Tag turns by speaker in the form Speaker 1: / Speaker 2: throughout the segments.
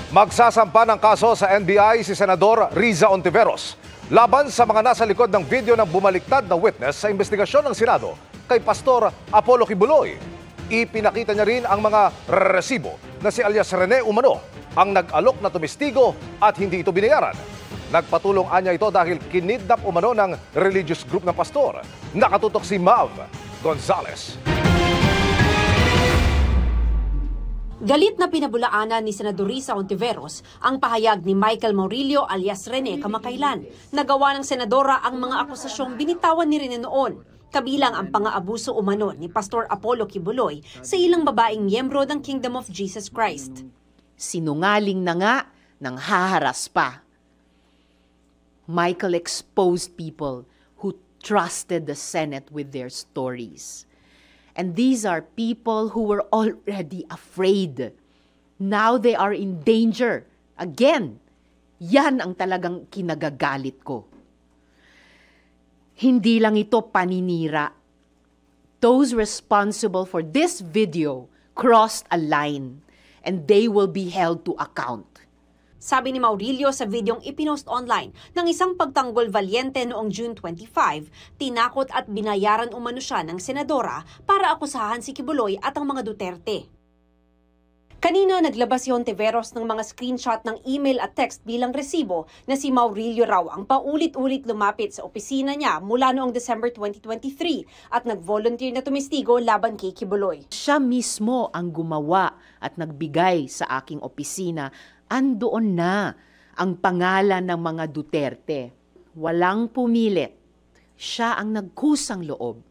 Speaker 1: Magsasampa ng kaso sa NBI si Senador Riza Ontiveros laban sa mga nasa likod ng video ng bumaliktad na witness sa investigasyon ng Senado kay Pastor Apollo Kibuloy. Ipinakita niya rin ang mga resibo na si alias Rene Umano ang nag-alok na tumistigo at hindi ito binayaran. Nagpatulong anya ito dahil kinidnap umano ng religious group ng pastor. Nakatutok si Mav Gonzales.
Speaker 2: Galit na pinabulaanan ni Senador Riza Ontiveros ang pahayag ni Michael Maurilio alias Rene kamakailan. Nagawa ng senadora ang mga akusasyong binitawan ni Rene noon, kabilang ang pang-aabuso umano ni Pastor Apollo Kibuloy sa ilang babaeng miyembro ng Kingdom of Jesus Christ.
Speaker 3: Sinungaling na nga nang haharas pa. Michael exposed people who trusted the Senate with their stories. And these are people who were already afraid. Now they are in danger. Again, yan ang talagang kinagagalit ko. Hindi lang ito paninira. Those responsible for this video crossed a line and they will be held to account.
Speaker 2: Sabi ni Maurilio sa videong ipinost online ng isang pagtanggol valiente noong June 25, tinakot at binayaran umano siya ng senadora para akusahan si Kibuloy at ang mga Duterte. Kanina naglabas si Ontiveros ng mga screenshot ng email at text bilang resibo na si Maurilio raw ang paulit-ulit lumapit sa opisina niya mula noong December 2023 at nag-volunteer na tumistigo laban kay Kibuloy.
Speaker 3: Siya mismo ang gumawa at nagbigay sa aking opisina. Andoon na ang pangalan ng mga Duterte. Walang pumilit. Siya ang nagkusang loob.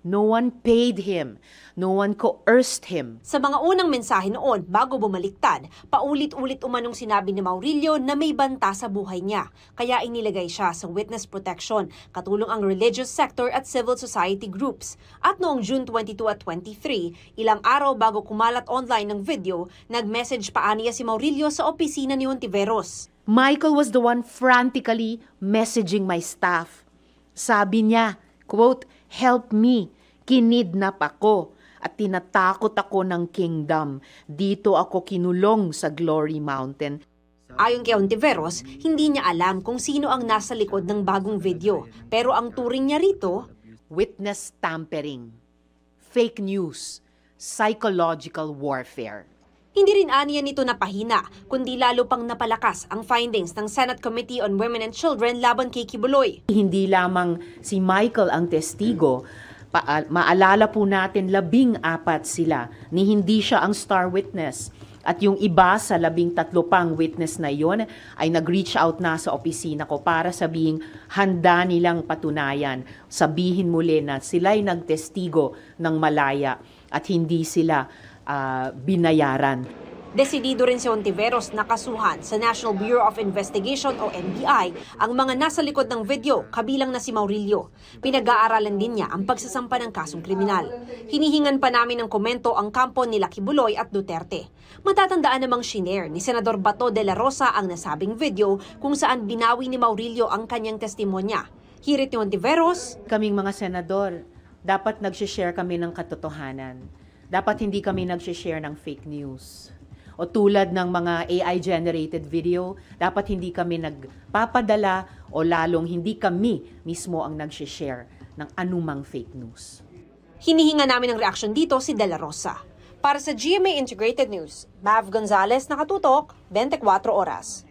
Speaker 3: No one paid him. No one coerced him.
Speaker 2: Sa mga unang mensahe noon, bago bumaliktad, paulit-ulit umanong sinabi ni Maurilio na may banta sa buhay niya. Kaya inilagay siya sa witness protection, katulong ang religious sector at civil society groups. At noong June 22 at 23, ilang araw bago kumalat online ng video, nag-message pa aniya si Maurilio sa opisina ni Ontiveros.
Speaker 3: Michael was the one frantically messaging my staff. Sabi niya, quote, "Help me, kinidnap ako at tinatakot ako ng kingdom. Dito ako kinulong sa Glory Mountain."
Speaker 2: Ayon kay Ontiveros, hindi niya alam kung sino ang nasa likod ng bagong video. Pero ang turing niya rito,
Speaker 3: witness tampering, fake news, psychological warfare.
Speaker 2: Hindi rin aniya nito napahina, kundi lalo pang napalakas ang findings ng Senate Committee on Women and Children laban kay Kibuloy.
Speaker 3: Hindi lamang si Michael ang testigo, maalala po natin 14 sila ni hindi siya ang star witness. At yung iba sa 13 pang witness na yon ay nag-reach out na sa opisina ko para sabihing handa nilang patunayan. Sabihin muli na sila'y nagtestigo ng malaya at hindi sila binayaran.
Speaker 2: Desidido rin si Ontiveros na kasuhan sa National Bureau of Investigation o NBI ang mga nasa likod ng video, kabilang na si Maurilio. Pinag-aaralan din niya ang pagsasampa ng kasong kriminal. Hinihingan pa namin ng komento ang kampo nila Kibuloy at Duterte. Matatandaan namang shinare ni Senador Bato de la Rosa ang nasabing video kung saan binawi ni Maurilio ang kanyang testimonya. Hirit ni Ontiveros,
Speaker 3: kaming mga senador, dapat nag-share kami ng katotohanan. Dapat hindi kami nag-share ng fake news. O tulad ng mga AI-generated video, dapat hindi kami nagpapadala o lalong hindi kami mismo ang nag-share ng anumang fake news.
Speaker 2: Hinihinga namin ng reaksyon dito si De La Rosa. Para sa GMA Integrated News, Mav Gonzales, nakatutok, 24 oras.